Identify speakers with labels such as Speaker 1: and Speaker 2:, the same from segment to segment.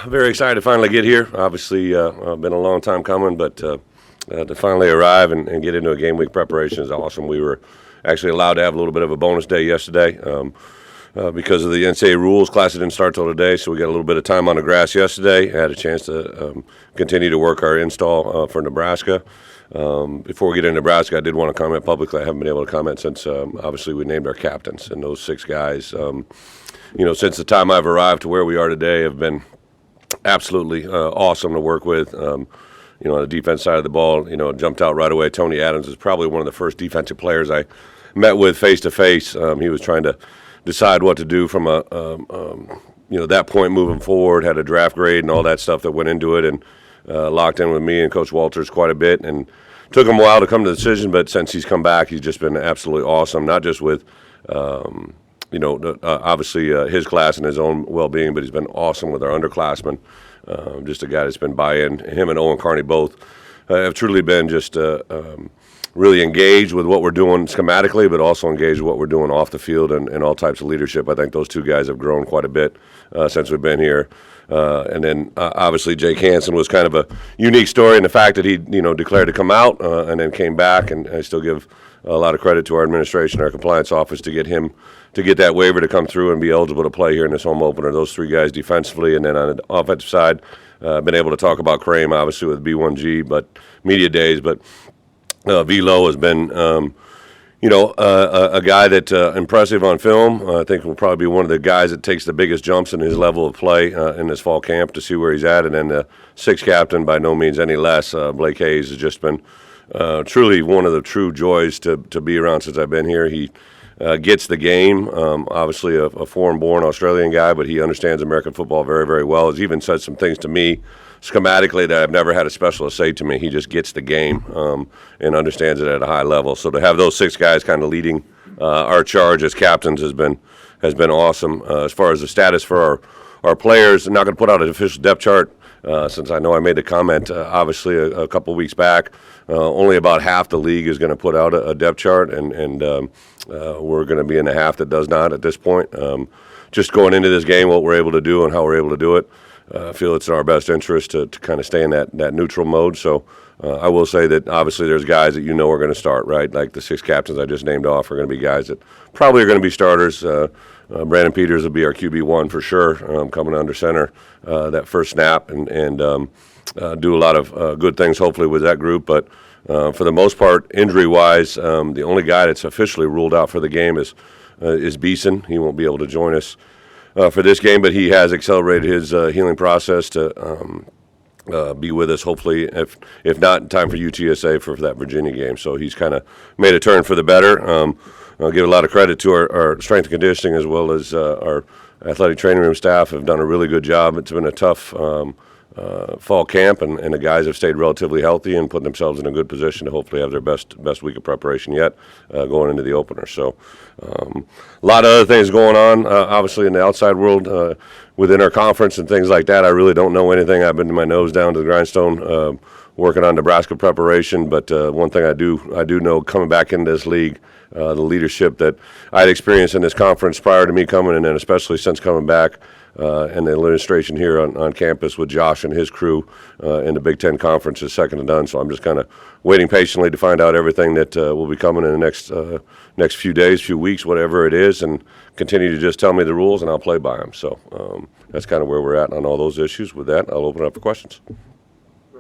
Speaker 1: Very excited to finally get here. Obviously, been a long time coming, but to finally arrive and get into a game week preparation is awesome. We were actually allowed to have a little bit of a bonus day yesterday because of the NCAA rules. Class didn't start till today, so we got a little bit of time on the grass yesterday. Had a chance to continue to work our install for Nebraska. Before we get into Nebraska, I did want to comment publicly. I haven't been able to comment since obviously we named our captains, and those 6 guys, since the time I've arrived to where we are today, have been absolutely awesome to work with. On the defense side of the ball, jumped out right away. Tony Adams is probably one of the first defensive players I met with face to face. He was trying to decide what to do from that point moving forward. Had a draft grade and all that stuff that went into it, and locked in with me and Coach Walters quite a bit. And took him a while to come to the decision, but since he's come back, he's just been absolutely awesome. Not just with obviously his class and his own well-being, but he's been awesome with our underclassmen. Just a guy that's been buy-in. Him and Owen Carney both have truly been just really engaged with what we're doing schematically, but also engaged with what we're doing off the field and all types of leadership. I think those 2 guys have grown quite a bit since we've been here. And then obviously Jake Hansen was kind of a unique story in the fact that he declared to come out and then came back, and I still give a lot of credit to our administration, our compliance office, to get him to get that waiver to come through and be eligible to play here in this home opener. Those 3 guys defensively, and then on the offensive side, been able to talk about Crane obviously with B1G, but media days. But Velo has been, a guy that impressive on film. I think will probably be one of the guys that takes the biggest jumps in his level of play in this fall camp to see where he's at. And then the 6th captain, by no means any less, Blake Hayes, has just been truly one of the true joys to be around since I've been here. He gets the game, obviously a foreign-born Australian guy, but he understands American football very, very well. He's even said some things to me schematically that I've never had a specialist say to me. He just gets the game and understands it at a high level. So to have those 6 guys kind of leading our charge as captains has been awesome. As far as the status for our players, I'm not going to put out an official depth chart since I know I made the comment obviously a couple weeks back. Only about half the league is going to put out a depth chart, and we're going to be in the half that does not at this point. Just going into this game, what we're able to do and how we're able to do it, I feel it's in our best interest to kind of stay in that neutral mode. So I will say that obviously there's guys that are going to start, right? Like the 6 captains I just named off are going to be guys that probably are going to be starters. Brandon Peters will be our QB1 for sure, coming under center that first snap and do a lot of good things hopefully with that group. But for the most part, injury-wise, the only guy that's officially ruled out for the game is Beeson. He won't be able to join us for this game, but he has accelerated his healing process to be with us hopefully, if not in time for UTSA for that Virginia game. So he's kind of made a turn for the better. I'll give a lot of credit to our strength and conditioning as well as our athletic training room staff have done a really good job. It's been a tough fall camp, and the guys have stayed relatively healthy and put themselves in a good position to hopefully have their best week of preparation yet going into the opener. So a lot of other things going on, obviously in the outside world within our conference and things like that. I really don't know anything. I've been to my nose down to the grindstone working on Nebraska preparation, but one thing I do know coming back into this league, the leadership that I had experienced in this conference prior to me coming, and then especially since coming back, and the administration here on campus with Josh and his crew in the Big Ten Conference is second to none. So I'm just kind of waiting patiently to find out everything that will be coming in the next few days, few weeks, whatever it is, and continue to just tell me the rules, and I'll play by them. So that's kind of where we're at on all those issues. With that, I'll open it up for questions.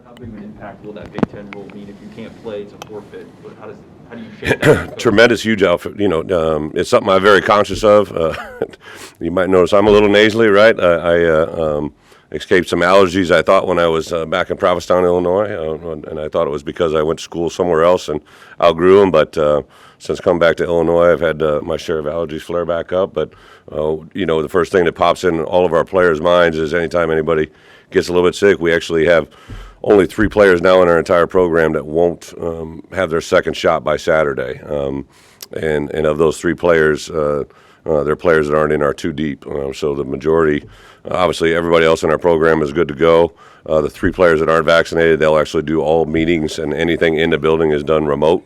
Speaker 2: How big of an impact will that Big Ten rule mean if you can't play? It's a forfeit. How do you shape that?
Speaker 1: Tremendous, huge outfit. It's something I'm very conscious of. You might notice I'm a little nasally, right? I escaped some allergies, I thought, when I was back in Provincetown, Illinois, and I thought it was because I went to school somewhere else and outgrew them. But since coming back to Illinois, I've had my share of allergies flare back up. But, the first thing that pops in all of our players' minds is anytime anybody gets a little bit sick, we actually have only 3 players now in our entire program that won't have their second shot by Saturday. And of those 3 players, they're players that aren't in our 2 deep. So the majority, obviously everybody else in our program is good to go. The 3 players that aren't vaccinated, they'll actually do all meetings, and anything in the building is done remote.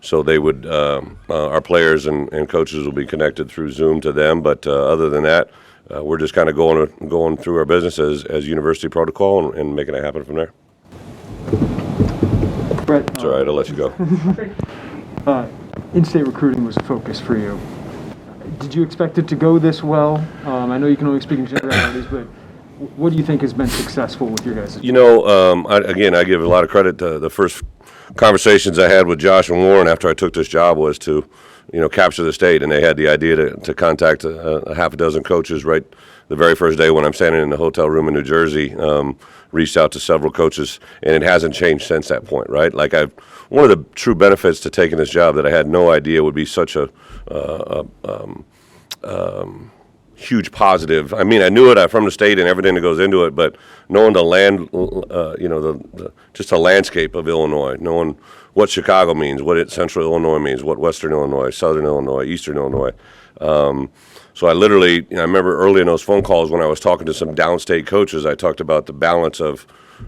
Speaker 1: So they would, our players and coaches will be connected through Zoom to them. But other than that, we're just kind of going through our business as university protocol and making it happen from there.
Speaker 3: Bret,
Speaker 1: It's all right. I'll let you go.
Speaker 3: in-state recruiting was a focus for you. Did you expect it to go this well? I know you can only speak in generalities, but what do you think has been successful with your guys?
Speaker 1: You know, I give a lot of credit to the first conversations I had with Josh and Warren after I took this job was to, capture the state, and they had the idea to contact a half a dozen coaches right the very first day when I'm standing in the hotel room in New Jersey. Reached out to several coaches, and it hasn't changed since that point, right? Like one of the true benefits to taking this job that I had no idea would be such a huge positive. I mean, I knew it from the state and everything that goes into it, but knowing the land, just the landscape of Illinois, knowing what Chicago means, what Central Illinois means, what Western Illinois, Southern Illinois, Eastern Illinois. So I literally, I remember early in those phone calls when I was talking to some downstate coaches, I talked about the balance of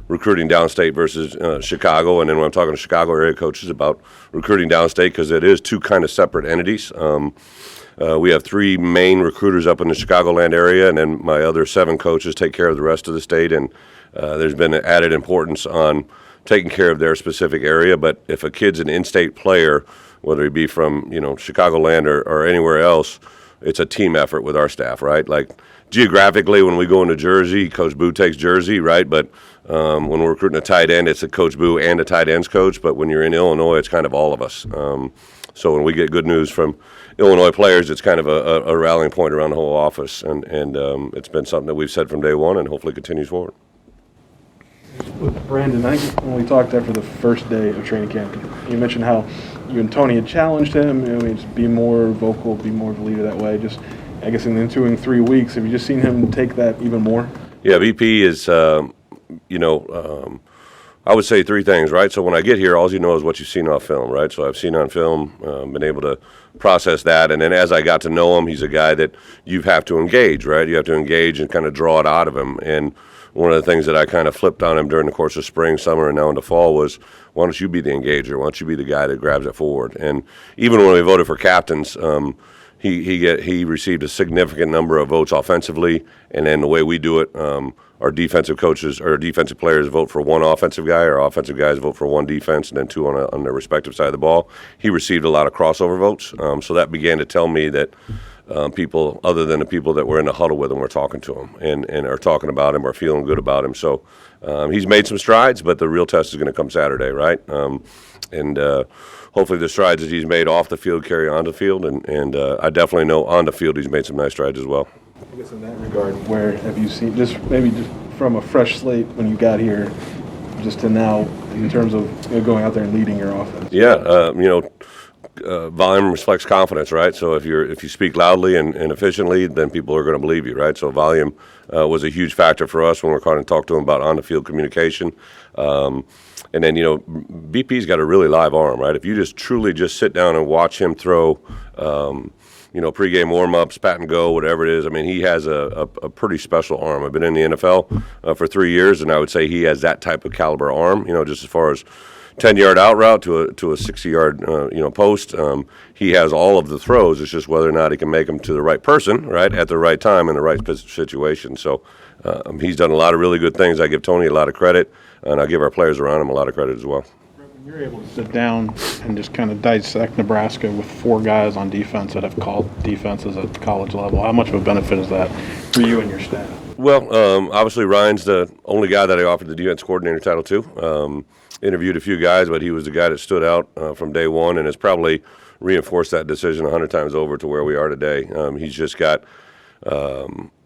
Speaker 1: recruiting downstate versus Chicago, and then when I'm talking to Chicago area coaches about recruiting downstate, because it is two kind of separate entities. We have 3 main recruiters up in the Chicagoland area, and then my other 7 coaches take care of the rest of the state, and there's been an added importance on taking care of their specific area. But if a kid's an in-state player, whether he be from Chicagoland or anywhere else, it's a team effort with our staff, right? Like geographically, when we go into Jersey, Coach Boo takes Jersey, right? But when we're recruiting a tight end, it's a Coach Boo and a tight ends coach. But when you're in Illinois, it's kind of all of us. So when we get good news from Illinois players, it's kind of a rallying point around the whole office, and it's been something that we've said from day one and hopefully continues forward.
Speaker 4: Brandon, I think when we talked after the first day of training camp, you mentioned how you and Tony had challenged him, just be more vocal, be more of a leader that way. Just, I guess in the ensuing 3 weeks, have you just seen him take that even more?
Speaker 1: Yeah, VP is, I would say 3 things, right? So when I get here, all you know is what you've seen on film, right? So I've seen on film, been able to process that, and then as I got to know him, he's a guy that you have to engage, right? You have to engage and kind of draw it out of him. And one of the things that I kind of flipped on him during the course of spring, summer, and now into fall was, why don't you be the engager? Why don't you be the guy that grabs it forward? And even when we voted for captains, he received a significant number of votes offensively, and then the way we do it, our defensive coaches or defensive players vote for 1 offensive guy, our offensive guys vote for 1 defense, and then 2 on their respective side of the ball. He received a lot of crossover votes, so that began to tell me that people other than the people that were in the huddle with him were talking to him and are talking about him or feeling good about him. So he's made some strides, but the real test is going to come Saturday, right? And hopefully the strides that he's made off the field carry on the field, and I definitely know on the field he's made some nice strides as well.
Speaker 4: I guess in that regard, where have you seen, just maybe just from a fresh slate when you got here, just to now in terms of going out there and leading your offense?
Speaker 1: Yeah, volume reflects confidence, right? So if you speak loudly and efficiently, then people are going to believe you, right? So volume was a huge factor for us when we're trying to talk to him about on-the-field communication. And then, BP's got a really live arm, right? If you just truly just sit down and watch him throw, pregame warm-ups, pat and go, whatever it is, I mean, he has a pretty special arm. I've been in the NFL for 3 years, and I would say he has that type of caliber arm, just as far as 10-yard out route to a 60-yard post. He has all of the throws. It's just whether or not he can make them to the right person, right, at the right time in the right situation. So he's done a lot of really good things. I give Tony a lot of credit, and I give our players around him a lot of credit as well.
Speaker 5: When you're able to sit down and just kind of dissect Nebraska with 4 guys on defense that have called defenses at the college level, how much of a benefit is that for you and your staff?
Speaker 1: Well, obviously Ryan's the only guy that I offered the defense coordinator title to. Interviewed a few guys, but he was the guy that stood out from day one and has probably reinforced that decision 100 times over to where we are today. He's just got,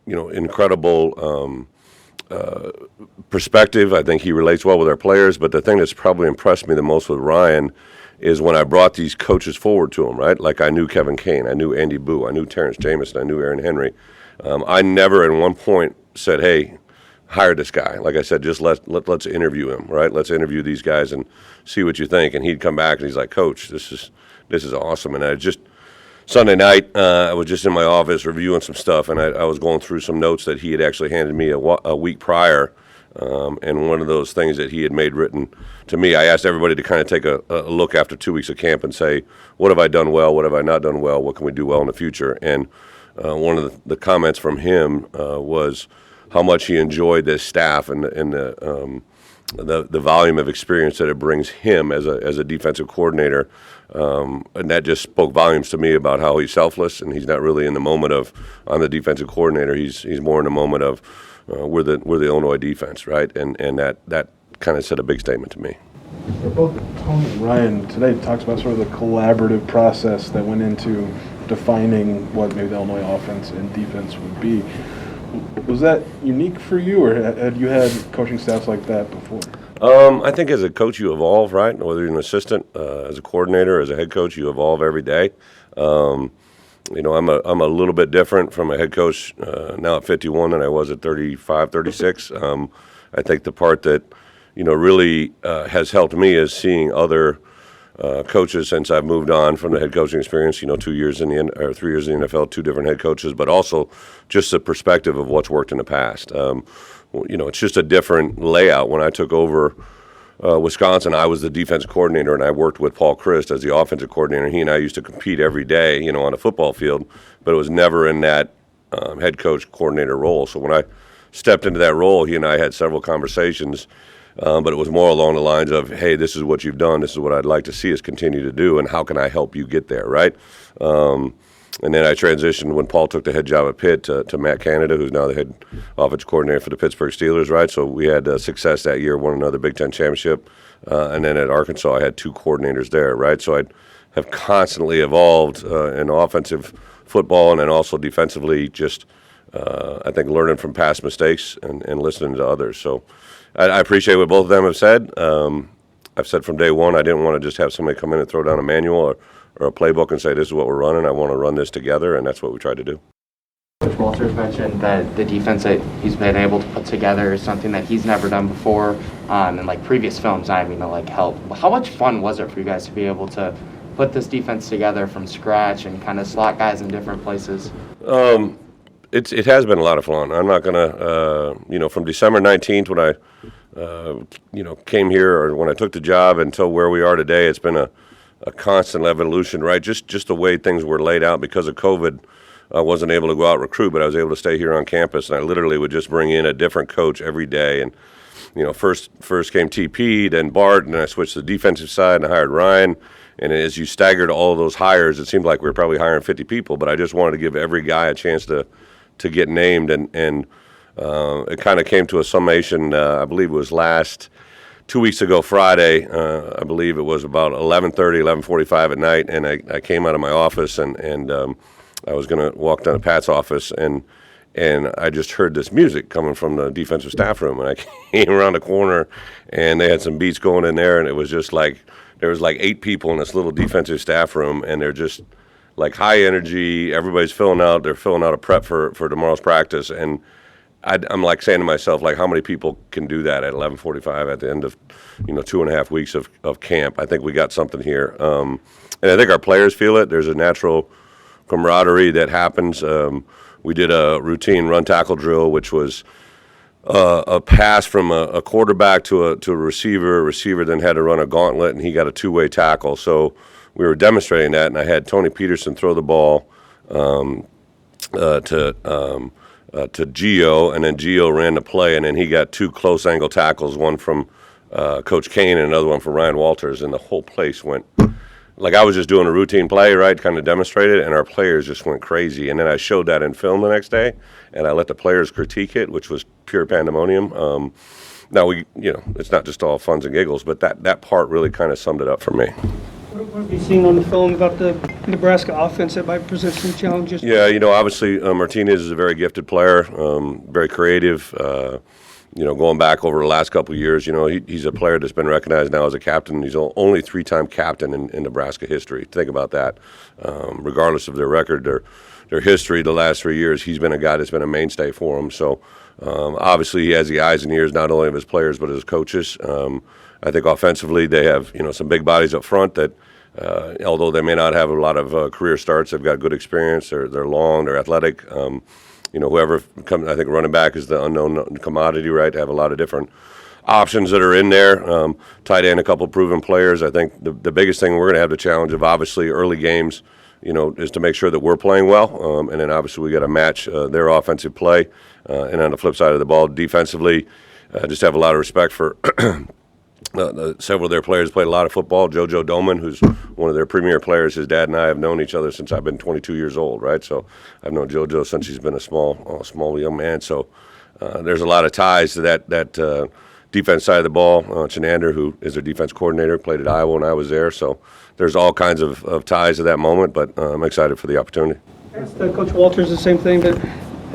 Speaker 1: incredible perspective. I think he relates well with our players, but the thing that's probably impressed me the most with Ryan is when I brought these coaches forward to him, right? Like I knew Kevin Kane, I knew Andy Boo, I knew Terrence Jamison, I knew Aaron Henry. I never at one point said, hey, hire this guy. Like I said, just let's interview him, right? Let's interview these guys and see what you think. And he'd come back and he's like, Coach, this is awesome. And Sunday night, I was just in my office reviewing some stuff, and I was going through some notes that he had actually handed me a week prior. And one of those things that he had made written to me, I asked everybody to kind of take a look after 2 weeks of camp and say, what have I done well? What have I not done well? What can we do well in the future? And one of the comments from him was how much he enjoyed this staff and the volume of experience that it brings him as a defensive coordinator, and that just spoke volumes to me about how he's selfless and he's not really in the moment of I'm the defensive coordinator. He's more in the moment of we're the Illinois defense, right? And that kind of said a big statement to me.
Speaker 4: Both Tony and Ryan today talks about sort of the collaborative process that went into defining what maybe the Illinois offense and defense would be. Was that unique for you, or had you had coaching staffs like that before?
Speaker 1: I think as a coach you evolve, right? Whether you're an assistant, as a coordinator, as a head coach, you evolve every day. I'm a little bit different from a head coach now at 51 than I was at 35, 36. I think the part that really has helped me is seeing other coaches since I've moved on from the head coaching experience. 2 years in the 3 years in the NFL, two different head coaches, but also just the perspective of what's worked in the past. It's just a different layout. When I took over Wisconsin, I was the defense coordinator, and I worked with Paul Christ as the offensive coordinator. He and I used to compete every day, on a football field, but it was never in that head coach coordinator role. So when I stepped into that role, he and I had several conversations. But it was more along the lines of, hey, this is what you've done, this is what I'd like to see us continue to do, and how can I help you get there, right? And then I transitioned when Paul took the head job at Pitt to Matt Canada, who's now the head offensive coordinator for the Pittsburgh Steelers, right? So we had success that year, won another Big Ten championship. And then at Arkansas, I had two coordinators there, right? So I have constantly evolved in offensive football and then also defensively, just I think learning from past mistakes and listening to others. So I appreciate what both of them have said. I've said from day one I didn't want to just have somebody come in and throw down a manual or a playbook and say this is what we're running. I want to run this together, and that's what we tried to do.
Speaker 6: Coach Walters mentioned that the defense that he's been able to put together is something that he's never done before. And like previous films, help. How much fun was it for you guys to be able to put this defense together from scratch and kind of slot guys in different places?
Speaker 1: It has been a lot of fun. I'm not gonna, from December 19th when I, came here, or when I took the job until where we are today, it's been a constant evolution, right? Just the way things were laid out because of COVID. I wasn't able to go out and recruit, but I was able to stay here on campus, and I literally would just bring in a different coach every day. And first came TP, then Bart, and then I switched to the defensive side and I hired Ryan. And as you staggered all of those hires, it seemed like we were probably hiring 50 people, but I just wanted to give every guy a chance to get named, and it kind of came to a summation. I believe it was last 2 weeks ago Friday. I believe it was about 11:30, 11:45 at night, and I came out of my office and I was going to walk down to Pat's office, and I just heard this music coming from the defensive staff room, and I came around the corner, and they had some beats going in there, and it was just like there was like 8 people in this little defensive staff room, and they're just like high energy. Everybody's they're filling out a prep for tomorrow's practice, and I'm like saying to myself, like, how many people can do that at 11:45 at the end of 2.5 weeks of camp? I think we got something here, and I think our players feel it. There's a natural camaraderie that happens. We did a routine run tackle drill, which was a pass from a quarterback to a receiver. A receiver then had to run a gauntlet, and he got a two-way tackle. So we were demonstrating that, and I had Tony Peterson throw the ball to Gio, and then Gio ran the play, and then he got 2 close angle tackles, one from Coach Kane and another one from Ryan Walters, and the whole place went like I was just doing a routine play, right, kind of demonstrated, and our players just went crazy. And then I showed that in film the next day, and I let the players critique it, which was pure pandemonium. Now, it's not just all funs and giggles, but that part really kind of summed it up for me.
Speaker 7: What have you seen on the film about the Nebraska offense that might present some challenges?
Speaker 1: Yeah, obviously Martinez is a very gifted player, very creative. Going back over the last couple of years, he's a player that's been recognized now as a captain. He's only 3-time captain in Nebraska history. Think about that. Regardless of their record, their history, the last 3 years, he's been a guy that's been a mainstay for them. So obviously he has the eyes and ears not only of his players but his coaches. I think offensively they have some big bodies up front that although they may not have a lot of career starts, they've got good experience. They're long, they're athletic. Whoever comes, I think running back is the unknown commodity, right? They have a lot of different options that are in there. Tight end, a couple proven players. I think the biggest thing we're going to have the challenge of obviously early games. is to make sure that we're playing well, and then obviously we got to match their offensive play, and on the flip side of the ball, defensively, just have a lot of respect for several of their players. Played a lot of football. JoJo Doman, who's one of their premier players, his dad and I have known each other since I've been 22 years old, right? So I've known JoJo since he's been a small young man. So there's a lot of ties to that defense side of the ball. Chenander, who is their defense coordinator, played at Iowa when I was there. So there's all kinds of ties to that moment, but I'm excited for the opportunity.
Speaker 7: Coach Walters, the same thing, but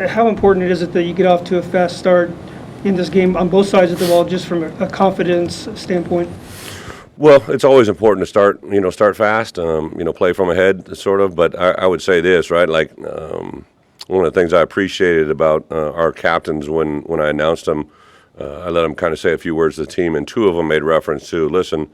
Speaker 7: how important is it that you get off to a fast start in this game on both sides of the ball, just from a confidence standpoint?
Speaker 1: Well, it's always important to start fast, play from ahead, sort of. But I would say this, right? Like one of the things I appreciated about our captains when I announced them, I let them kind of say a few words to the team, and two of them made reference to, listen,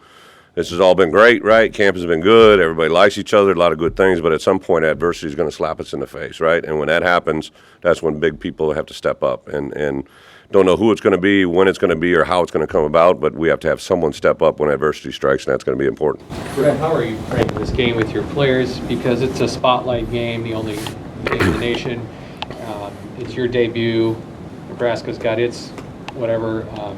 Speaker 1: this has all been great, right? Camp has been good. Everybody likes each other, a lot of good things. But at some point, adversity is going to slap us in the face, right? And when that happens, that's when big people have to step up. And don't know who it's going to be, when it's going to be, or how it's going to come about, but we have to have someone step up when adversity strikes, and that's going to be important.
Speaker 8: Bret, how are you framing this game with your players? Because it's a spotlight game, the only game in the nation. It's your debut. Nebraska's got its whatever. How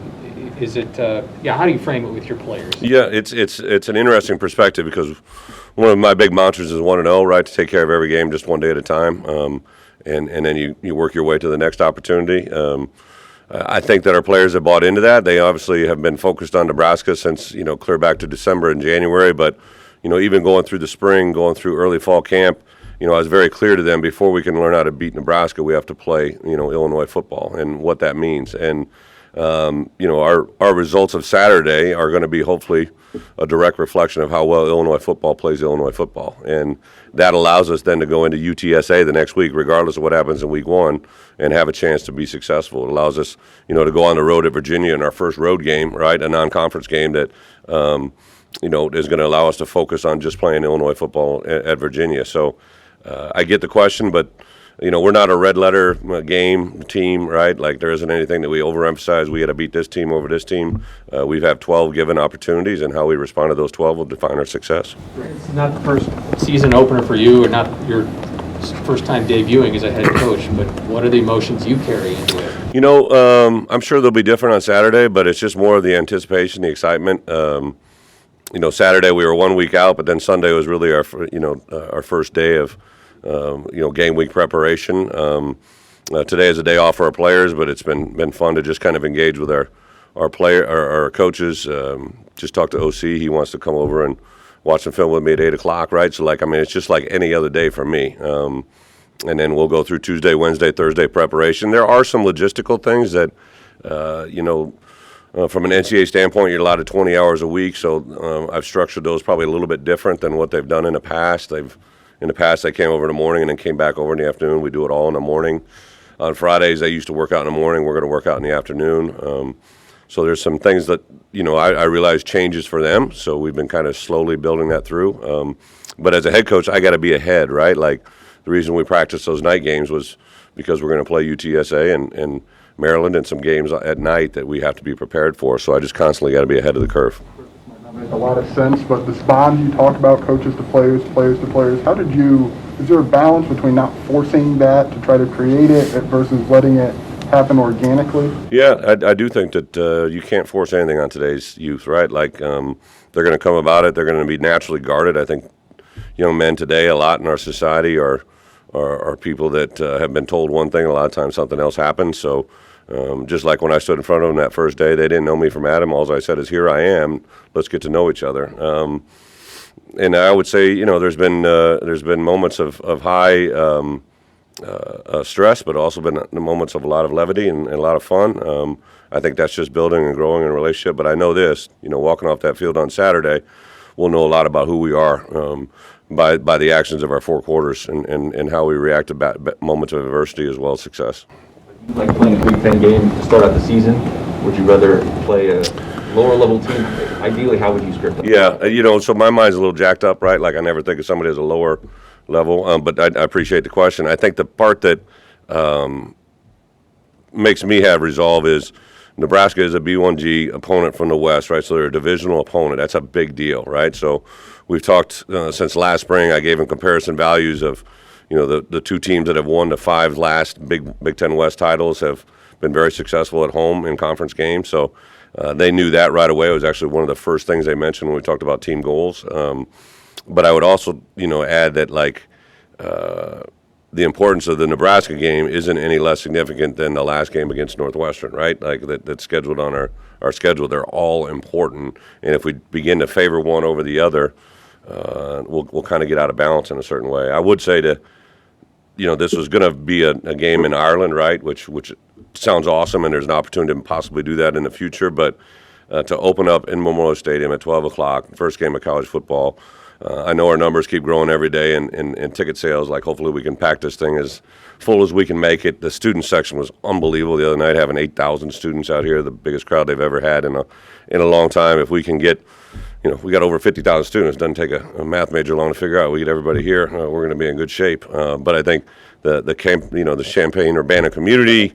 Speaker 8: do you frame it with your players?
Speaker 1: Yeah, it's an interesting perspective because one of my big mantras is 1-0, right? To take care of every game just one day at a time, and then you work your way to the next opportunity. I think that our players have bought into that. They obviously have been focused on Nebraska since, clear back to December and January. But, even going through the spring, going through early fall camp, I was very clear to them, before we can learn how to beat Nebraska, we have to play, Illinois football and what that means. And, our results of Saturday are going to be hopefully a direct reflection of how well Illinois football plays Illinois football. And that allows us then to go into UTSA the next week, regardless of what happens in week one, and have a chance to be successful. It allows us, to go on the road at Virginia in our first road game, right, a non-conference game that, is going to allow us to focus on just playing Illinois football at Virginia. So I get the question, but we're not a red letter game team, right? Like, there isn't anything that we overemphasize. We got to beat this team over this team. We've had 12 given opportunities, and how we respond to those 12 will define our success.
Speaker 8: It's not the first season opener for you, or not your first time debuting as a head coach, but what are the emotions you carry into it?
Speaker 1: I'm sure they'll be different on Saturday, but it's just more of the anticipation, the excitement. Saturday we were 1 week out, but then Sunday was really our first day of game week preparation. Today is a day off for our players, but it's been fun to just kind of engage with our coaches. Just talked to OC. He wants to come over and watch some film with me at 8 o'clock, right? So, it's just like any other day for me. And then we'll go through Tuesday, Wednesday, Thursday preparation. There are some logistical things that, from an NCAA standpoint, you're allowed 20 hours a week. So I've structured those probably a little bit different than what they've done in the past. In the past, they came over in the morning and then came back over in the afternoon. We do it all in the morning. On Fridays, they used to work out in the morning. We're going to work out in the afternoon. So there's some things that, I realize changes for them. So we've been kind of slowly building that through. But as a head coach, I got to be ahead, right? Like, the reason we practiced those night games was because we're going to play UTSA and Maryland and some games at night that we have to be prepared for. So I just constantly got to be ahead of the curve.
Speaker 9: Make a lot of sense, but this bond you talk about, coaches to players, players to players, is there a balance between not forcing that to try to create it versus letting it happen organically?
Speaker 1: Yeah, I do think that you can't force anything on today's youth, right? Like, they're going to come about it. They're going to be naturally guarded. I think young men today, a lot in our society, are people that have been told one thing, a lot of times something else happens. So just like when I stood in front of them that first day, they didn't know me from Adam. All I said is, here I am. Let's get to know each other. And I would say, there's been moments of high stress, but also been moments of a lot of levity and a lot of fun. I think that's just building and growing in a relationship. But I know this, walking off that field on Saturday, we'll know a lot about who we are by the actions of our four quarters and how we react to moments of adversity as well as success.
Speaker 2: Like playing a Big Ten game to start out the season, would you rather play a lower level team? Ideally, how would you script them?
Speaker 1: Yeah, so my mind's a little jacked up, right? Like, I never think of somebody as a lower level, but I appreciate the question. I think the part that makes me have resolve is Nebraska is a B1G opponent from the West, right? So they're a divisional opponent. That's a big deal, right? So we've talked since last spring. I gave them comparison values of, the two teams that have won the 5 last Big Ten West titles have been very successful at home in conference games. So they knew that right away. It was actually one of the first things they mentioned when we talked about team goals. But I would also, add that the importance of the Nebraska game isn't any less significant than the last game against Northwestern, right? That's scheduled on our schedule. They're all important, and if we begin to favor one over the other, we'll kind of get out of balance in a certain way. I would say this was going to be a game in Ireland, right? Which sounds awesome, and there's an opportunity to possibly do that in the future. But to open up in Memorial Stadium at 12 o'clock, first game of college football. I know our numbers keep growing every day in ticket sales. Hopefully we can pack this thing as full as we can make it. The student section was unbelievable the other night, having 8,000 students out here, the biggest crowd they've ever had in a long time. If we can get, if we got over 50,000 students, it doesn't take a math major long to figure out. We get everybody here, we're going to be in good shape. But I think the Champaign-Urbana community,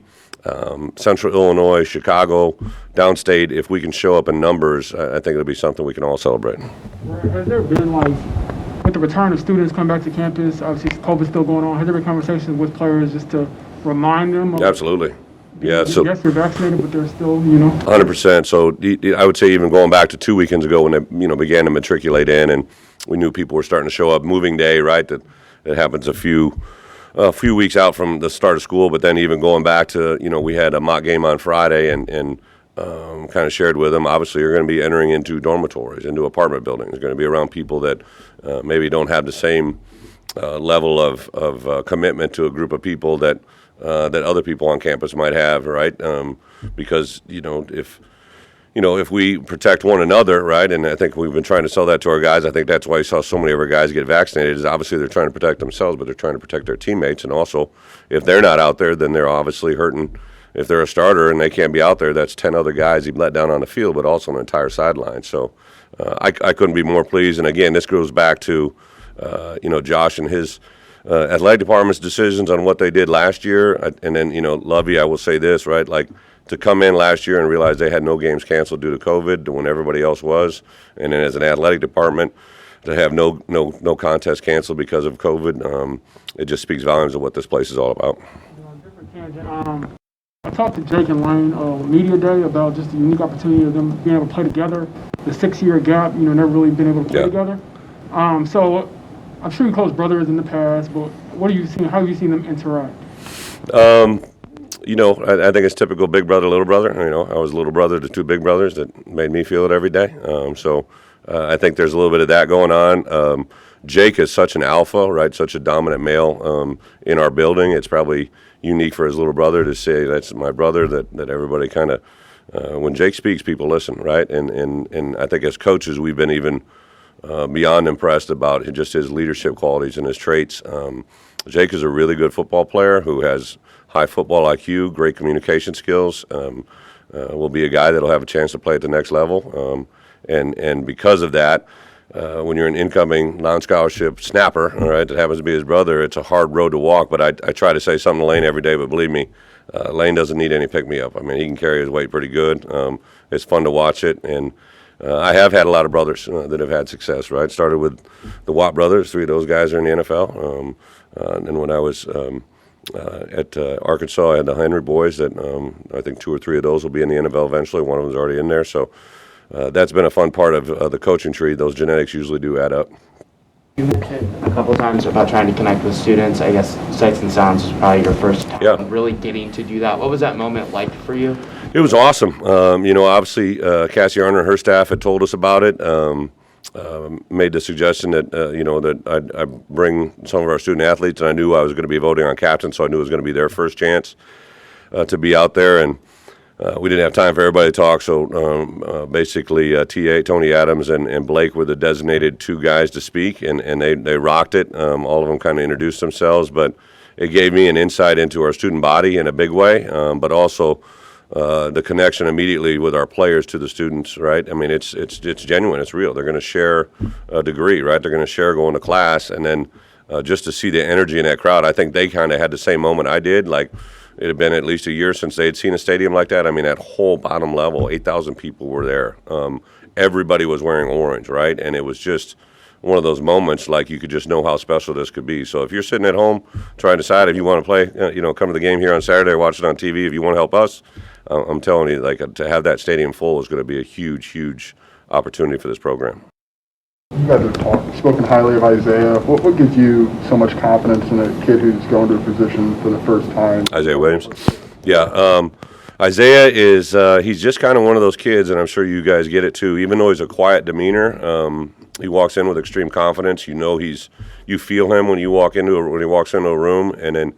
Speaker 1: Central Illinois, Chicago, downstate, if we can show up in numbers, I think it'll be something we can all celebrate.
Speaker 10: Has there been, with the return of students coming back to campus, obviously COVID's still going on, has there been conversations with players just to remind them?
Speaker 1: Absolutely. Yeah. So
Speaker 10: yes, they're vaccinated, but they're still, 100%.
Speaker 1: So I would say even going back to 2 weekends ago when they, began to matriculate in, and we knew people were starting to show up. Moving day, right? That happens a few weeks out from the start of school, but then even going back to, we had a mock game on Friday and kind of shared with them, obviously you're going to be entering into dormitories, into apartment buildings. You're going to be around people that maybe don't have the same level of commitment to a group of people that other people on campus might have, right? Because, if we protect one another, right, and I think we've been trying to sell that to our guys. I think that's why you saw so many of our guys get vaccinated, is obviously they're trying to protect themselves, but they're trying to protect their teammates. And also, if they're not out there, then they're obviously hurting. If they're a starter and they can't be out there, that's 10 other guys you've let down on the field, but also on the entire sideline. So I couldn't be more pleased. And, again, this goes back to, Josh and his athletic department's decisions on what they did last year. And then, Lovey, I will say this, right, to come in last year and realize they had no games canceled due to COVID when everybody else was, and then as an athletic department to have no contest canceled because of COVID, it just speaks volumes of what this place is all about.
Speaker 10: Different tangent. I talked to Jake and Lane on Media Day about just the unique opportunity of them being able to play together, the 6-year gap, never really been able to play together. So I'm sure you close brothers in the past, but what have you seen? How have you seen them interact?
Speaker 1: I think it's typical big brother, little brother. I was a little brother to 2 big brothers that made me feel it every day. I think there's a little bit of that going on. Jake is such an alpha, right? Such a dominant male in our building. It's probably unique for his little brother to say that's my brother. That everybody kind of, when Jake speaks, people listen, right? And I think as coaches, we've been even beyond impressed about just his leadership qualities and his traits. Jake is a really good football player who has high football IQ, great communication skills. Will be a guy that'll have a chance to play at the next level. And because of that, when you're an incoming non-scholarship snapper, all right, that happens to be his brother, it's a hard road to walk. But I try to say something to Lane every day, but believe me, Lane doesn't need any pick-me-up. I mean, he can carry his weight pretty good. It's fun to watch it. And I have had a lot of brothers that have had success, right? Started with the Watt brothers. 3 of those guys are in the NFL. And when I was at Arkansas, I had the Henry boys that I think 2 or 3 of those will be in the NFL eventually. One of them's already in there. So that's been a fun part of the coaching tree. Those genetics usually do add up.
Speaker 6: You mentioned a couple times about trying to connect with students. I guess Sights and Sounds was probably your first time really getting to do that. What was that moment like for you?
Speaker 1: It was awesome. Obviously, Cassie Arner and her staff had told us about it. Made the suggestion that that I'd bring some of our student athletes, and I knew I was going to be voting on captain, so I knew it was going to be their first chance to be out there. And we didn't have time for everybody to talk, so basically Tony Adams and Blake were the designated 2 guys to speak, and they rocked it. All of them kind of introduced themselves, but it gave me an insight into our student body in a big way, but also the connection immediately with our players to the students, right? I mean, it's genuine, it's real. They're going to share a degree, right? They're going to share going to class, and then just to see the energy in that crowd. I think they kind of had the same moment I did. Like, it had been at least a year since they had seen a stadium like that. I mean, that whole bottom level, 8,000 people were there. Everybody was wearing orange, right? And it was just one of those moments, like, you could just know how special this could be. So if you're sitting at home trying to decide if you want to play, come to the game here on Saturday or watch it on TV, if you want to help us, I'm telling you, like, to have that stadium full is going to be a huge, huge opportunity for this program.
Speaker 9: You guys have spoken highly of Isaiah. What gives you so much confidence in a kid who's going to a position for the first time?
Speaker 1: Isaiah Williams? Yeah. Isaiah is, he's just kind of one of those kids, and I'm sure you guys get it too. Even though he's a quiet demeanor, he walks in with extreme confidence. You feel him when he walks into a room, and then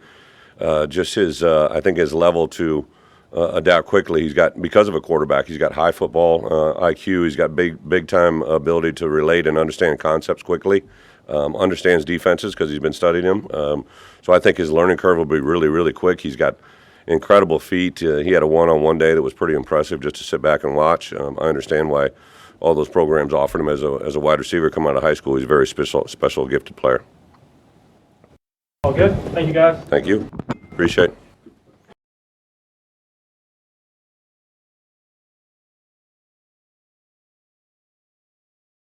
Speaker 1: just his, I think his level to adapt quickly. Because of a quarterback, he's got high football IQ. He's got big time ability to relate and understand concepts quickly. Understands defenses because he's been studying them. So I think his learning curve will be really, really quick. He's got incredible feet. He had a one-on-one day that was pretty impressive just to sit back and watch. I understand why all those programs offered him as a wide receiver coming out of high school. He's a very special gifted player.
Speaker 3: All good. Thank you, guys.
Speaker 1: Thank you. Appreciate it.